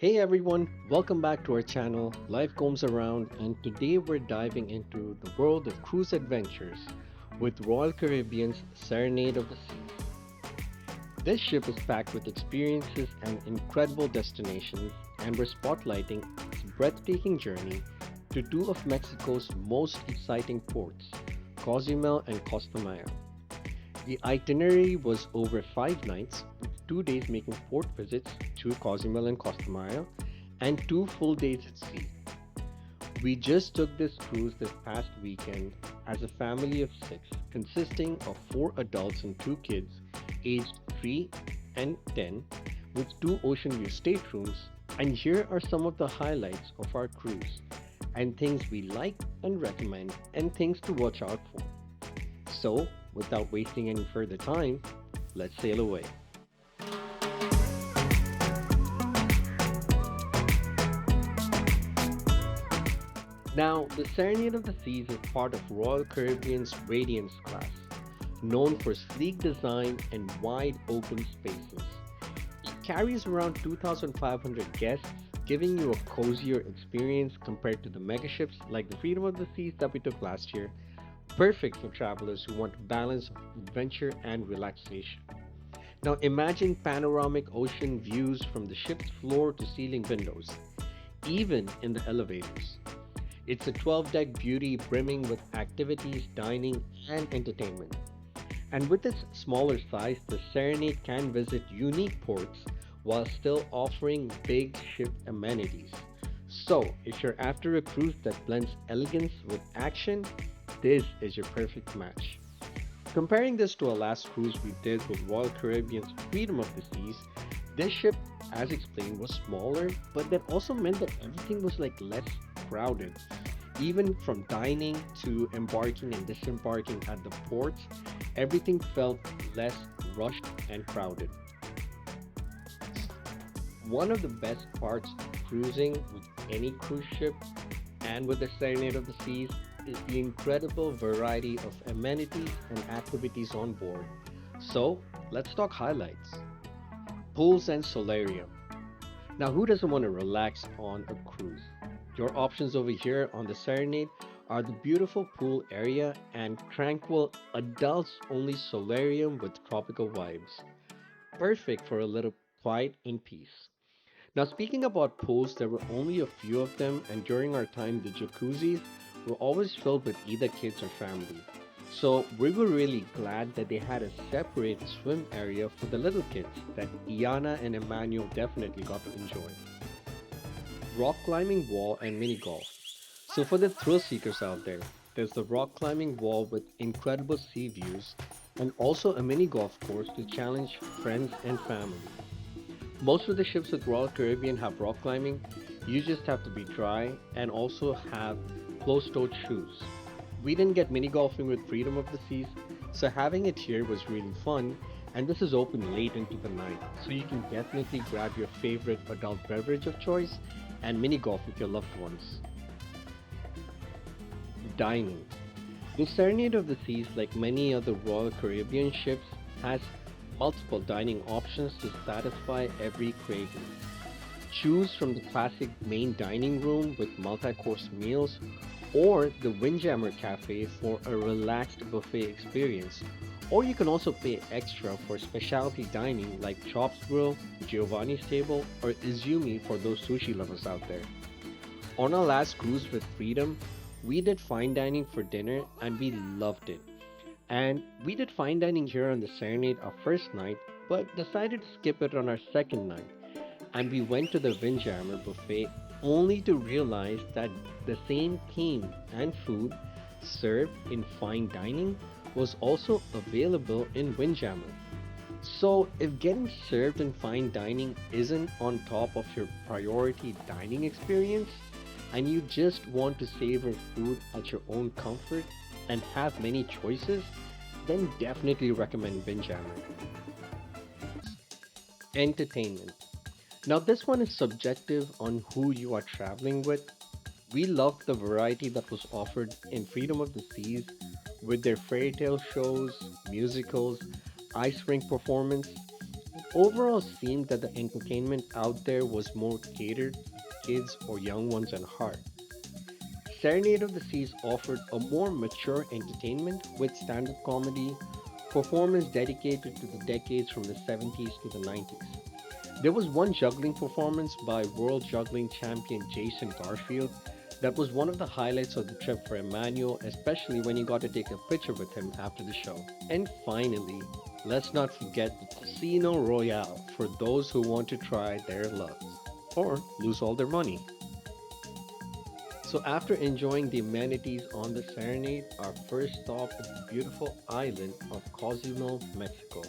Hey everyone, welcome back to our channel. Life comes around, and today we're diving into the world of cruise adventures with Royal Caribbean's Serenade of the Seas. This ship is packed with experiences and incredible destinations, and we're spotlighting its breathtaking journey to two of Mexico's most exciting ports, Cozumel and Costa Maya. The itinerary was over 5 nights, with 2 days making port visits to Cozumel and Costa Maya, and 2 full days at sea. We just took this cruise this past weekend as a family of 6, consisting of 4 adults and 2 kids, aged 3 and 10, with 2 ocean view staterooms. And here are some of the highlights of our cruise, and things we like and recommend, and things to watch out for. So, without wasting any further time, let's sail away. Now, the Serenade of the Seas is part of Royal Caribbean's Radiance class, known for sleek design and wide open spaces. It carries around 2,500 guests, giving you a cozier experience compared to the megaships like the Freedom of the Seas that we took last year, perfect for travelers who want balance of adventure and relaxation. Now imagine panoramic ocean views from the ship's floor to ceiling windows, even in the elevators. It's a 12-deck beauty brimming with activities, dining, and entertainment. And with its smaller size, the Serenade can visit unique ports while still offering big ship amenities. So, if you're after a cruise that blends elegance with action, this is your perfect match. Comparing this to our last cruise we did with Royal Caribbean's Freedom of the Seas, this ship, as explained, was smaller, but that also meant that everything was like less crowded. Even from dining to embarking and disembarking at the ports, everything felt less rushed and crowded. One of the best parts of cruising with any cruise ship and with the Serenade of the Seas is the incredible variety of amenities and activities on board. So, let's talk highlights. Pools and solarium. Now, who doesn't want to relax on a cruise? Your options over here on the Serenade are the beautiful pool area and tranquil adults only solarium with tropical vibes. Perfect for a little quiet and peace. Now, speaking about pools, there were only a few of them, and during our time, the jacuzzis were always filled with either kids or family. So, we were really glad that they had a separate swim area for the little kids that Iana and Emmanuel definitely got to enjoy. Rock climbing wall and mini golf. So, for the thrill seekers out there, there's the rock climbing wall with incredible sea views, and also a mini golf course to challenge friends and family. Most of the ships with Royal Caribbean have rock climbing. You just have to be dry and also have closed-toed shoes. We didn't get mini golfing with Freedom of the Seas, so having it here was really fun. And this is open late into the night, so you can definitely grab your favorite adult beverage of choice and mini golf with your loved ones. Dining. The Serenade of the Seas, like many other Royal Caribbean ships, has multiple dining options to satisfy every craving. Choose from the classic main dining room with multi course meals or the Windjammer Cafe for a relaxed buffet experience. Or you can also pay extra for specialty dining like Chops Grill, Giovanni's Table, or Izumi for those sushi lovers out there. On our last cruise with Freedom, we did fine dining for dinner and we loved it. And we did fine dining here on the Serenade our first night, but decided to skip it on our second night. And we went to the Windjammer buffet only to realize that the same theme and food served in fine dining was also available in Windjammer. So, if getting served in fine dining isn't on top of your priority dining experience, and you just want to savor food at your own comfort and have many choices, then definitely recommend Windjammer. Entertainment. Now, this one is subjective on who you are traveling with. We loved the variety that was offered in Freedom of the Seas with their fairy tale shows, musicals, ice rink performance, It overall seemed that the entertainment out there was more catered to kids or young ones at heart. Serenade of the Seas offered a more mature entertainment with stand up comedy, performance dedicated to the decades from the 70s to the 90s. There was one juggling performance by world juggling champion Jason Garfield that was one of the highlights of the trip for Emmanuel, especially when you got to take a picture with him after the show. And finally, let's not forget the Casino Royale for those who want to try their luck or lose all their money. So, after enjoying the amenities on the Serenade, our first stop is the beautiful island of Cozumel, Mexico.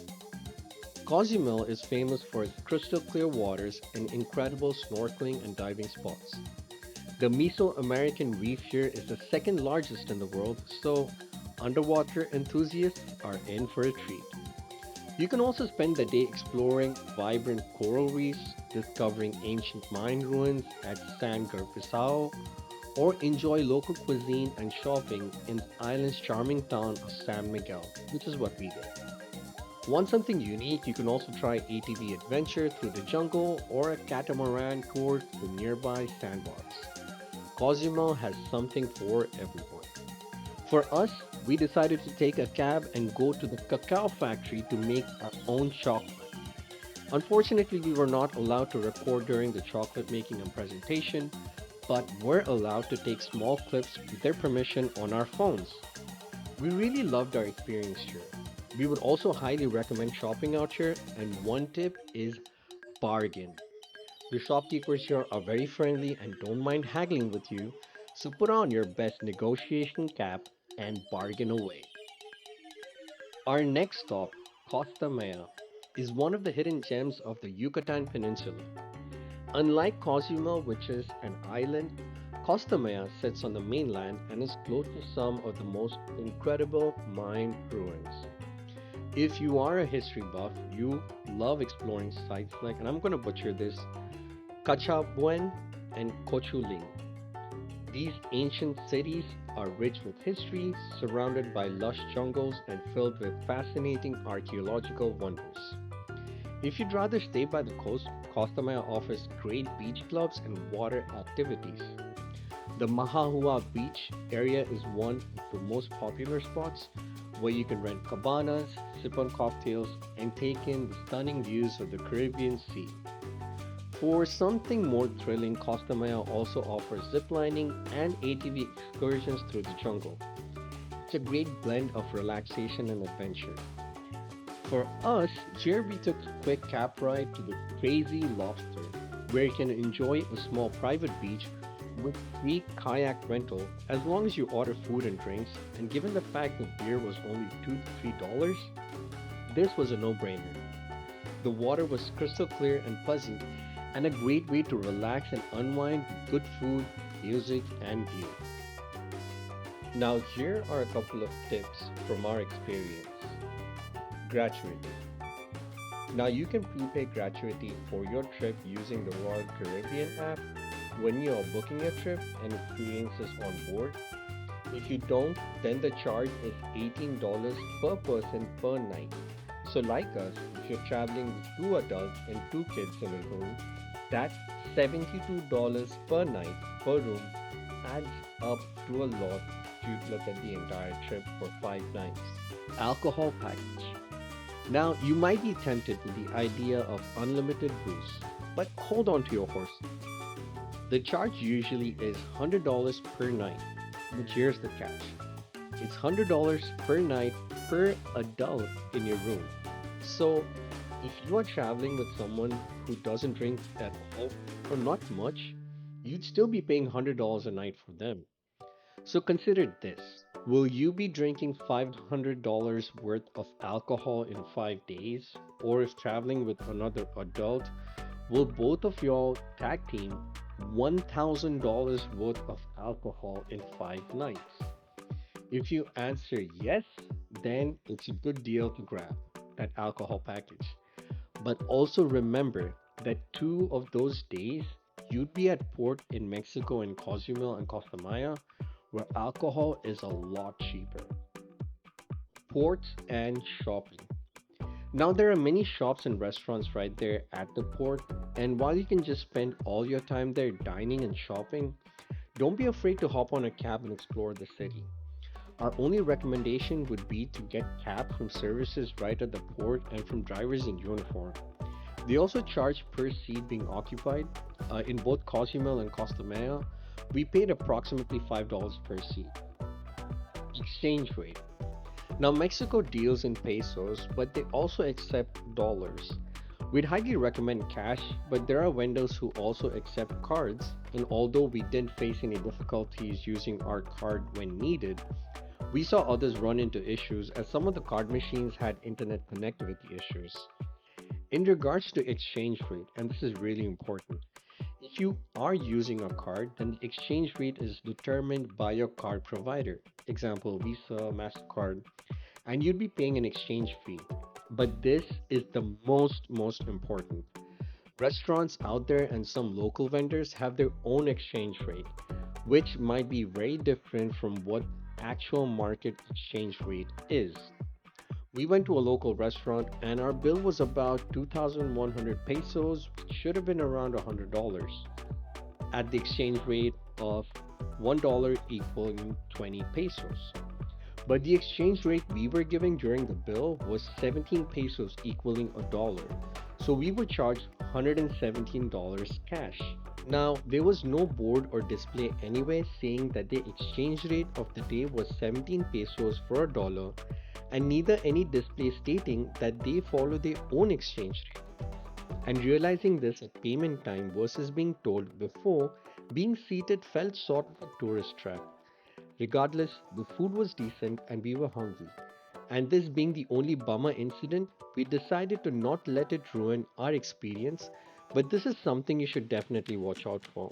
Cozumel is famous for its crystal clear waters and incredible snorkeling and diving spots. The Mesoamerican reef here is the second largest in the world, so underwater enthusiasts are in for a treat. You can also spend the day exploring vibrant coral reefs, discovering ancient Mayan ruins at San Gervisao, or enjoy local cuisine and shopping in the island's charming town of San Miguel, which is what we did. Want something unique? You can also try ATV adventure through the jungle or a catamaran tour to the nearby sandbars. Cozumel has something for everyone. For us, we decided to take a cab and go to the cacao factory to make our own chocolate. Unfortunately, we were not allowed to record during the chocolate making and presentation, but were allowed to take small clips with their permission on our phones. We really loved our experience here. We would also highly recommend shopping out here, and one tip is bargain. The shopkeepers here are very friendly and don't mind haggling with you, so put on your best negotiation cap and bargain away. Our next stop, Costa Maya, is one of the hidden gems of the Yucatan Peninsula. Unlike Cozumel, which is an island, Costa Maya sits on the mainland and is close to some of the most incredible Mayan ruins. If you are a history buff, you love exploring sites like, and I'm going to butcher this, Cachabuen and Cochuling. These ancient cities are rich with history, surrounded by lush jungles, and filled with fascinating archaeological wonders. If you'd rather stay by the coast, Costa Maya offers great beach clubs and water activities. The Mahahua Beach area is one of the most popular spots where you can rent cabanas, sip on cocktails, and take in the stunning views of the Caribbean Sea. For something more thrilling, Costa Maya also offers ziplining and ATV excursions through the jungle. It's a great blend of relaxation and adventure. For us, here we took a quick cab ride to the Crazy Lobster, where you can enjoy a small private beach with free kayak rental as long as you order food and drinks. And given the fact that beer was only $2 to $3, this was a no-brainer. The water was crystal clear and pleasant, and a great way to relax and unwind with good food, music, and view. Now, here are a couple of tips from our experience. Gratuity. Now, you can prepay gratuity for your trip using the Royal Caribbean app when you are booking a trip and experiences on board. If you don't, then the charge is $18 per person per night. So, like us, if you're traveling with two adults and two kids in a room, that's $72 per night per room adds up to a lot if you look at the entire trip for 5 nights. Alcohol package. Now, you might be tempted with the idea of unlimited booze, but hold on to your horses. The charge usually is $100 per night, but here's the catch. It's $100 per night per adult in your room. So, if you are traveling with someone who doesn't drink at all or not much, you'd still be paying $100 a night for them. So consider this. Will you be drinking $500 worth of alcohol in 5 days? Or if traveling with another adult, will both of y'all tag team $1,000 worth of alcohol in 5 nights? If you answer yes, then it's a good deal to grab that alcohol package. But also remember that 2 of those days you'd be at port in Mexico in Cozumel and Costa Maya, where alcohol is a lot cheaper. Ports and shopping. Now, there are many shops and restaurants right there at the port, and while you can just spend all your time there dining and shopping, don't be afraid to hop on a cab and explore the city. Our only recommendation would be to get cab from services right at the port and from drivers in uniform. They also charge per seat being occupied. In both Cozumel and Costa Maya, we paid approximately $5 per seat. Exchange rate. Now, Mexico deals in pesos, but they also accept dollars. We'd highly recommend cash, but there are vendors who also accept cards, and although we didn't face any difficulties using our card when needed, we saw others run into issues as some of the card machines had internet connectivity issues. In regards to exchange rate, and this is really important, if you are using a card, then the exchange rate is determined by your card provider. Example, Visa, MasterCard, and you'd be paying an exchange fee. But this is the most important. Restaurants out there and some local vendors have their own exchange rate, which might be very different from what actual market exchange rate is. We went to a local restaurant and our bill was about 2,100 pesos, which should have been around $100, at the exchange rate of $1 equaling 20 pesos. But the exchange rate we were giving during the bill was 17 pesos equaling a dollar. So we were charged $117 cash. Now, there was no board or display anywhere saying that the exchange rate of the day was 17 pesos for a dollar, and neither any display stating that they follow their own exchange rate. And realizing this at payment time versus being told before, being seated felt sort of a tourist trap. Regardless, the food was decent and we were hungry. And this being the only bummer incident, we decided to not let it ruin our experience, but this is something you should definitely watch out for.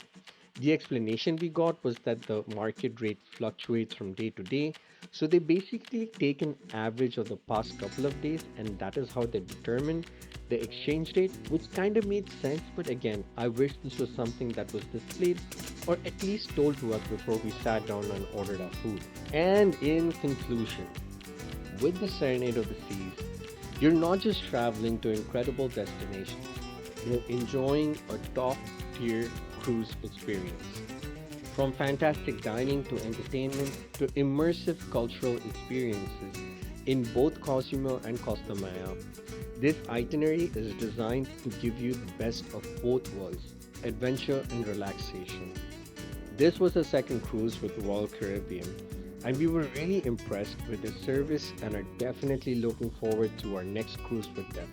The explanation we got was that the market rate fluctuates from day to day, so they basically take an average of the past couple of days, and that is how they determine the exchange rate, which kind of made sense. But again, I wish this was something that was displayed or at least told to us before we sat down and ordered our food. And in conclusion, with the Serenade of the Seas, you're not just traveling to incredible destinations, you're enjoying a top tier cruise experience. From fantastic dining to entertainment to immersive cultural experiences in both Cozumel and Costa Maya, this itinerary is designed to give you the best of both worlds, adventure and relaxation. This was a second cruise with the Royal Caribbean, and we were really impressed with their service and are definitely looking forward to our next cruise with them.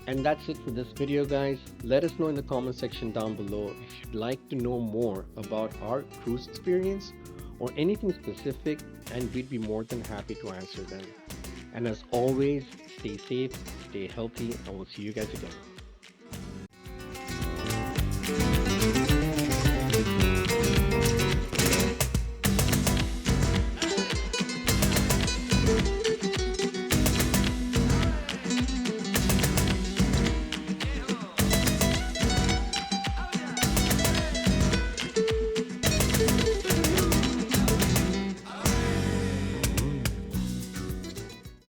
And that's it for this video, guys. Let us know in the comment section down below if you'd like to know more about our cruise experience or anything specific, and we'd be more than happy to answer them. And as always, stay safe, stay healthy, and we'll see you guys again.